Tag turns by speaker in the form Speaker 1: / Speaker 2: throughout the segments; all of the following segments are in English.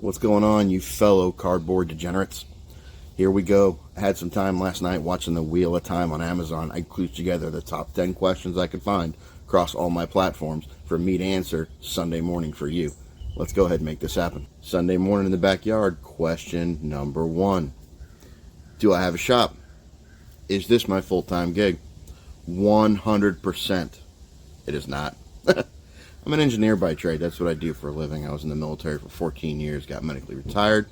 Speaker 1: What's going on, you fellow cardboard degenerates? Here we go. I had some time last night watching the Wheel of Time on Amazon. I clued together the top 10 questions I could find across all my platforms for me to answer Sunday morning for you. Let's go ahead and make this happen. Sunday morning in the backyard, question number 1. Do I have a shop? Is this my full-time gig? 100%. It is not. I'm an engineer by trade. That's what I do for a living. I was in the military for 14 years, got medically retired.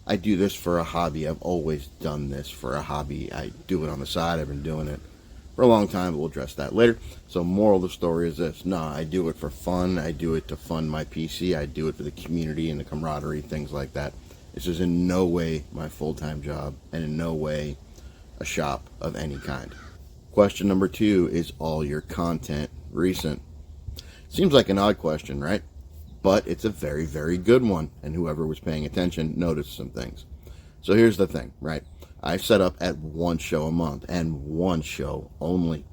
Speaker 1: I do this for a hobby. I've always done this for a hobby. I do it on the side. I've been doing it for a long time, but we'll address that later. So moral of the story is this. No, I do it for fun. I do it to fund my PC. I do it for the community and the camaraderie, things like that. This is in no way my full-time job and in no way a shop of any kind. Question number 2, is all your content recent? Seems like an odd question, right? But it's a very, very good one, and whoever was paying attention noticed some things. So here's the thing, right? I set up at one show a month, and one show only.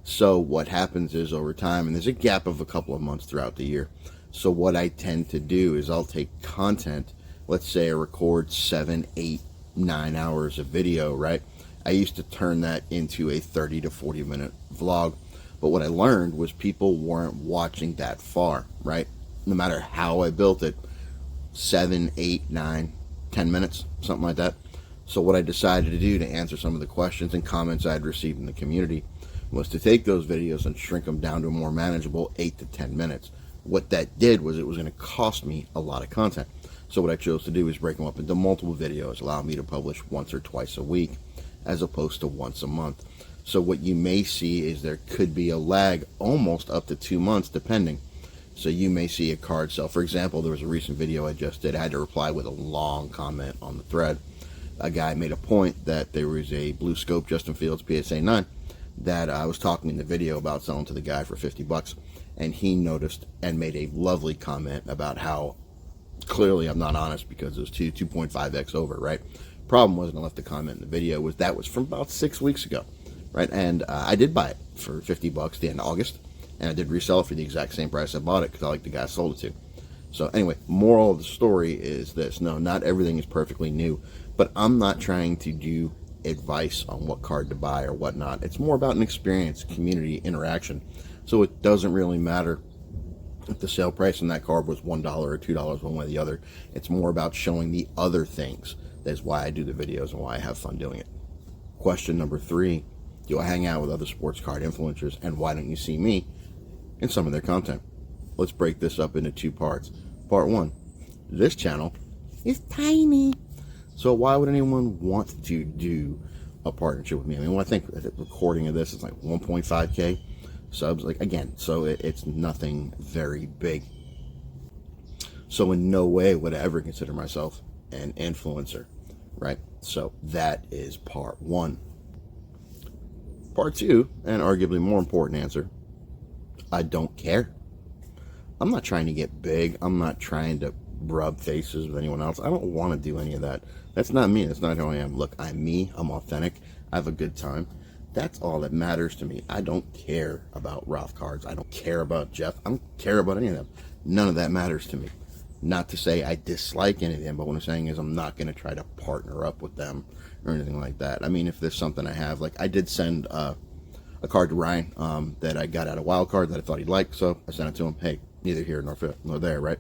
Speaker 1: So what happens is over time, and there's a gap of a couple of months throughout the year. So what I tend to do is I'll take content, let's say I record 7, 8, 9 hours of video, right? I used to turn that into a 30 to 40 minute vlog. But what I learned was people weren't watching that far, right? No matter how I built it, 7, 8, 9, 10 minutes, something like that. So what I decided to do to answer some of the questions and comments I'd received in the community was to take those videos and shrink them down to a more manageable 8 to 10 minutes. What that did was it was going to cost me a lot of content. So what I chose to do is break them up into multiple videos, allow me to publish once or twice a week as opposed to once a month. So what you may see is there could be a lag almost up to 2 months depending. So you may see a card sell. For example, there was a recent video I just did. I had to reply with a long comment on the thread. A guy made a point that there was a blue scope Justin Fields PSA 9 that I was talking in the video about selling to the guy for $50. And he noticed and made a lovely comment about how clearly I'm not honest because it was 2.5x over, right? Problem was, and I left the comment in the video, was that was from about 6 weeks ago. Right, and I did buy it for $50 at the end of August, and I did resell it for the exact same price I bought it because I like the guy I sold it to. So anyway, moral of the story is this. No, not everything is perfectly new, but I'm not trying to do advice on what card to buy or whatnot. It's more about an experience, community, interaction. So it doesn't really matter if the sale price on that card was $1 or $2 one way or the other. It's more about showing the other things. That's why I do the videos and why I have fun doing it. Question number 3. Do I hang out with other sports card influencers, and why don't you see me in some of their content? Let's break this up into 2 parts. Part 1, this channel is tiny. So why would anyone want to do a partnership with me? I mean, when I think the recording of this is like 1.5K subs, like again, so it's nothing very big. So in no way would I ever consider myself an influencer, right? So that is part 1. Part 2, and arguably more important answer, I don't care. I'm not trying to get big. I'm not trying to rub faces with anyone else. I don't want to do any of that. That's not me. That's not who I am. Look, I'm me. I'm authentic. I have a good time. That's all that matters to me. I don't care about Ralph cards. I don't care about Jeff. I don't care about any of them. None of that matters to me. Not to say I dislike any of them, but what I'm saying is I'm not going to try to partner up with them or anything like that. I mean, if there's something I have, like I did send a card to Ryan that I got out of Wild Card that I thought he'd like, so I sent it to him. Hey, neither here nor there, right?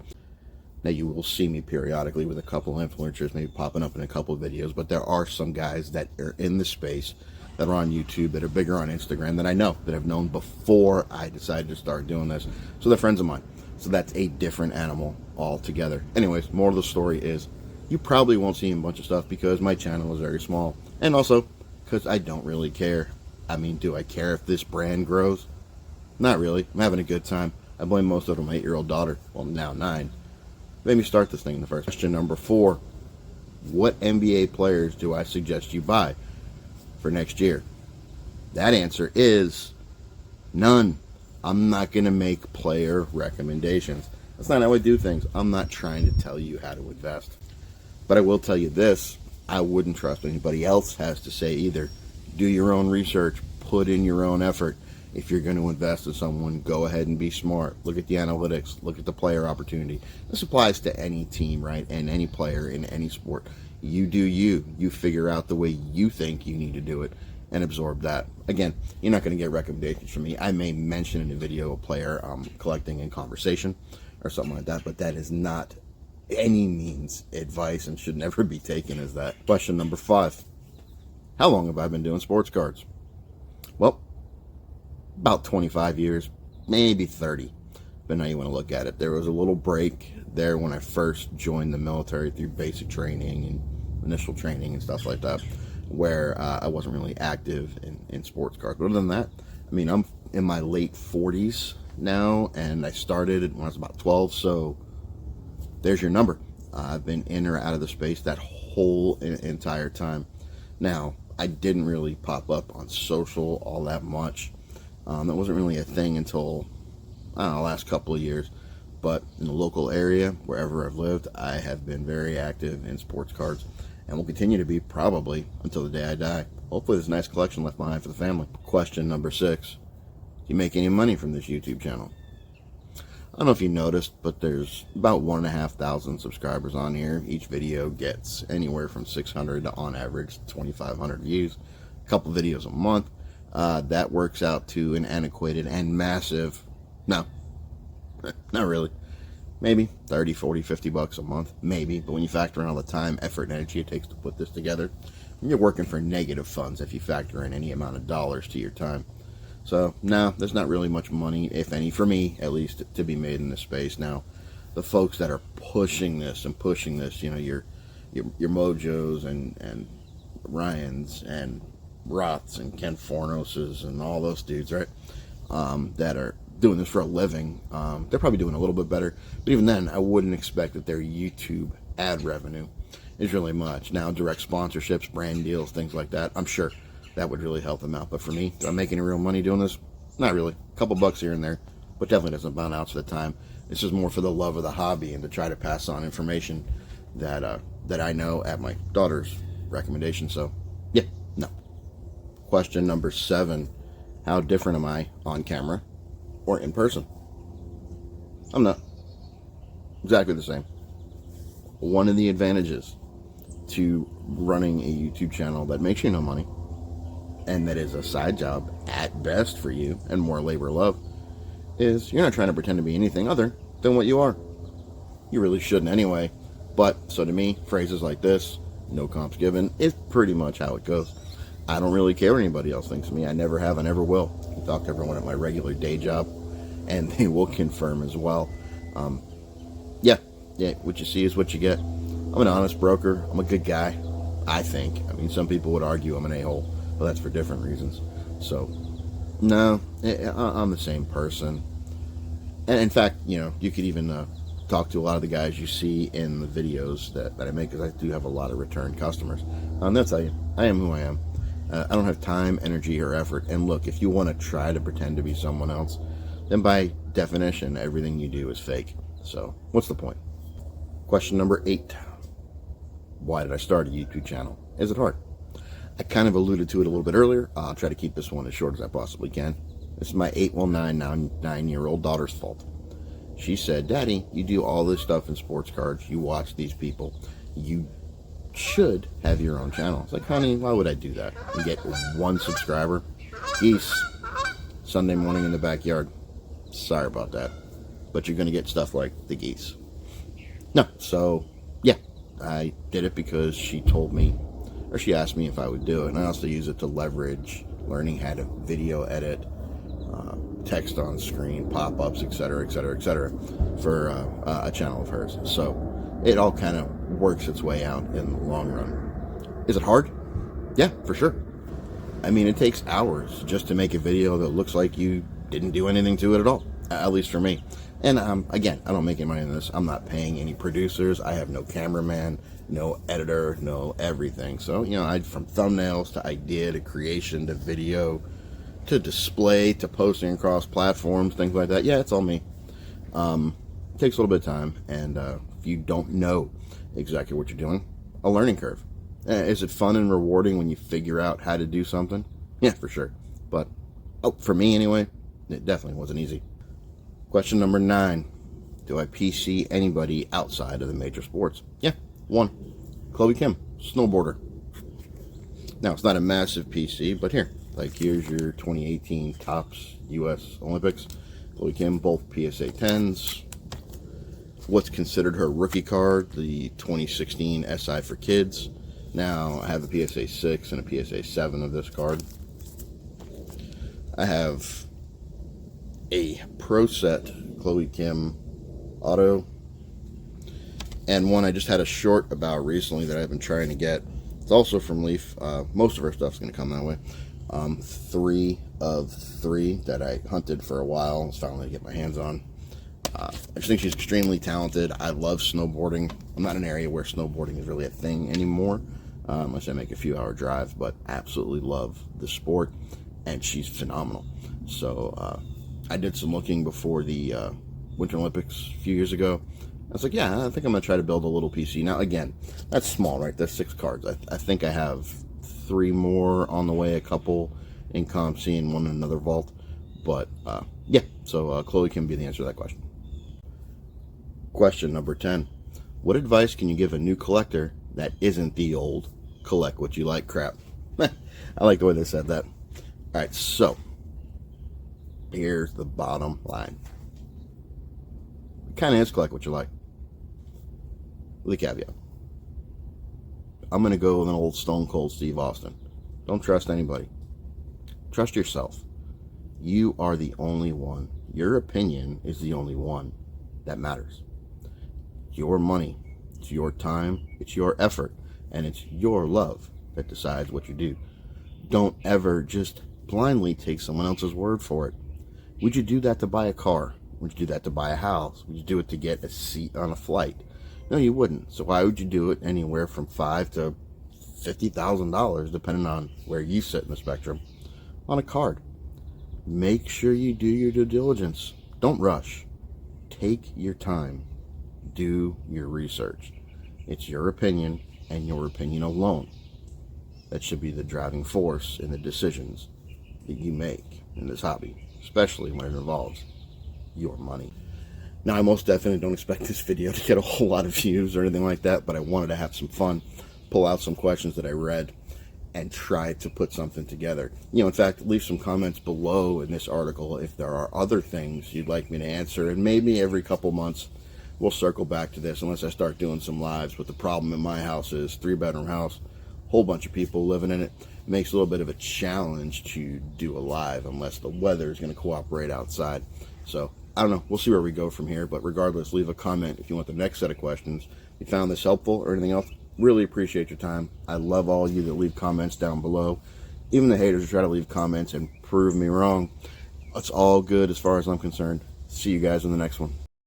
Speaker 1: Now you will see me periodically with a couple of influencers, maybe popping up in a couple of videos, but there are some guys that are in the space that are on YouTube, that are bigger on Instagram, that I know, that I've known before I decided to start doing this. So they're friends of mine. So that's a different animal altogether. Anyways, more of the story is you probably won't see a bunch of stuff because my channel is very small. And also because I don't really care. I mean, do I care if this brand grows? Not really. I'm having a good time. I blame most of it on my 8-year-old daughter. Well, now 9. Let me start this thing in the first. Question number 4. What NBA players do I suggest you buy for next year? That answer is none. I'm not going to make player recommendations. That's not how I do things. I'm not trying to tell you how to invest. But I will tell you this. I wouldn't trust what anybody else has to say either. Do your own research. Put in your own effort. If you're going to invest in someone, go ahead and be smart. Look at the analytics. Look at the player opportunity. This applies to any team, right? And any player in any sport. You do you. You figure out the way you think you need to do it and absorb that. Again, you're not going to get recommendations from me. I may mention in a video a player collecting in conversation or something like that, but that is not any means advice and should never be taken as that. Question number 5. How long have I been doing sports cards? Well, about 25 years, maybe 30, but now you want to look at it. There was a little break there when I first joined the military through basic training and initial training and stuff like that, where I wasn't really active in sports cards. But other than that, I mean, I'm in my late 40s now, and I started when I was about 12, so there's your number. I've been in or out of the space that whole entire time. Now, I didn't really pop up on social all that much. That wasn't really a thing until, I don't know, the last couple of years. But in the local area, wherever I've lived, I have been very active in sports cards and will continue to be probably until the day I die. Hopefully there's a nice collection left behind for the family. Question number 6. Do you make any money from this YouTube channel? I don't know if you noticed, but there's about 1,500 subscribers on here. Each video gets anywhere from 600 to, on average, 2,500 views. A couple videos a month. That works out to an antiquated and massive, no, not really, maybe 30, 40, 50 bucks a month, maybe. But when you factor in all the time, effort, and energy it takes to put this together, you're working for negative funds if you factor in any amount of dollars to your time. So, no, there's not really much money, if any, for me, at least, to be made in this space. Now, the folks that are pushing this, you know, your Mojos and Ryans and Roths and Ken Fornoses and all those dudes, right, that are doing this for a living, they're probably doing a little bit better. But even then, I wouldn't expect that their YouTube ad revenue is really much. Now, direct sponsorships, brand deals, things like that, I'm sure that would really help them out. But for me, do I make any real money doing this? Not really. A couple bucks here and there, but definitely doesn't bound out to the time. This is more for the love of the hobby and to try to pass on information that I know at my daughter's recommendation. So, yeah, no. Question number 7. How different am I on camera or in person? I'm not. Exactly the same. One of the advantages to running a YouTube channel that makes you no money, and that is a side job at best for you and more labor love, is you're not trying to pretend to be anything other than what you are. You really shouldn't anyway. But, so to me, phrases like this, no comps given, is pretty much how it goes. I don't really care what anybody else thinks of me. I never have, I never will. I talk to everyone at my regular day job, and they will confirm as well. Yeah, what you see is what you get. I'm an honest broker. I'm a good guy, I think. I mean, some people would argue I'm an a-hole, but that's for different reasons. So, no, I'm the same person. And in fact, you know, you could even talk to a lot of the guys you see in the videos that I make, because I do have a lot of return customers. They'll tell you, I am who I am. I don't have time, energy, or effort. And look, if you want to try to pretend to be someone else, then by definition, everything you do is fake. So, what's the point? Question number 8. Why did I start a YouTube channel? Is it hard? I kind of alluded to it a little bit earlier. I'll try to keep this one as short as I possibly can. This is my 9-year-old daughter's fault. She said, "Daddy, you do all this stuff in sports cards. You watch these people. You should have your own channel." It's like, honey, why would I do that? You get 1 subscriber. Geese. Sunday morning in the backyard. Sorry about that. But you're going to get stuff like the geese. No, so, yeah. I did it because she told me, or she asked me if I would do it. And I also use it to leverage learning how to video edit, text on screen, pop-ups, etc., etc., etc., for a channel of hers. So it all kind of works its way out in the long run. Is it hard? Yeah, for sure. I mean, it takes hours just to make a video that looks like you didn't do anything to it at all, at least for me. And again, I don't make any money on this. I'm not paying any producers. I have no cameraman, no editor, no everything. So, you know, from thumbnails to idea to creation to video to display to posting across platforms, things like that. Yeah, it's all me. It takes a little bit of time. And if you don't know exactly what you're doing, a learning curve. Is it fun and rewarding when you figure out how to do something? Yeah, for sure. But Oh, for me anyway, it definitely wasn't easy. Question number 9. Do I PC anybody outside of the major sports? Yeah, 1. Chloe Kim, snowboarder. Now, it's not a massive PC, but here. Like, here's your 2018 Tops U.S. Olympics. Chloe Kim, both PSA 10s. What's considered her rookie card, the 2016 SI for Kids. Now, I have a PSA 6 and a PSA 7 of this card. I have a Pro Set Chloe Kim auto, and one I just had a short about recently that I've been trying to get. It's also from Leaf. Most of her stuff's going to come that way. 3 of 3 that I hunted for a while. I was finally to get my hands on. I just think she's extremely talented. I love snowboarding. I'm not in an area where snowboarding is really a thing anymore, unless I make a few hour drives, but absolutely love the sport, and she's phenomenal. So I did some looking before the Winter Olympics a few years ago. I was like, yeah, I think I'm going to try to build a little PC. Now, again, that's small, right? That's 6 cards. I think I have 3 more on the way, a couple in ComC and 1 in another vault. But, yeah, so Chloe can be the answer to that question. Question number 10. What advice can you give a new collector that isn't the old collect what you like crap? I like the way they said that. All right, so here's the bottom line. It kind of is collect what you like. With a caveat. I'm going to go with an old Stone Cold Steve Austin. Don't trust anybody. Trust yourself. You are the only one. Your opinion is the only one that matters. Your money, it's your time, it's your effort, and it's your love that decides what you do. Don't ever just blindly take someone else's word for it. Would you do that to buy a car? Would you do that to buy a house? Would you do it to get a seat on a flight? No, you wouldn't. So why would you do it anywhere from $5,000 to $50,000, depending on where you sit in the spectrum, on a card? Make sure you do your due diligence. Don't rush. Take your time. Do your research. It's your opinion and your opinion alone that should be the driving force in the decisions that you make in this hobby, especially when it involves your money. Now, I most definitely don't expect this video to get a whole lot of views or anything like that, but I wanted to have some fun, pull out some questions that I read, and try to put something together. In fact, leave some comments below in this article if there are other things you'd like me to answer, and maybe every couple months we'll circle back to this unless I start doing some lives. But the problem in my house is 3-bedroom house, whole bunch of people living in it. It makes a little bit of a challenge to do a live unless the weather is going to cooperate outside. So I don't know. We'll see where we go from here. But regardless, leave a comment if you want the next set of questions. If you found this helpful or anything else, really appreciate your time. I love all of you that leave comments down below. Even the haters who try to leave comments and prove me wrong. It's all good as far as I'm concerned. See you guys in the next one.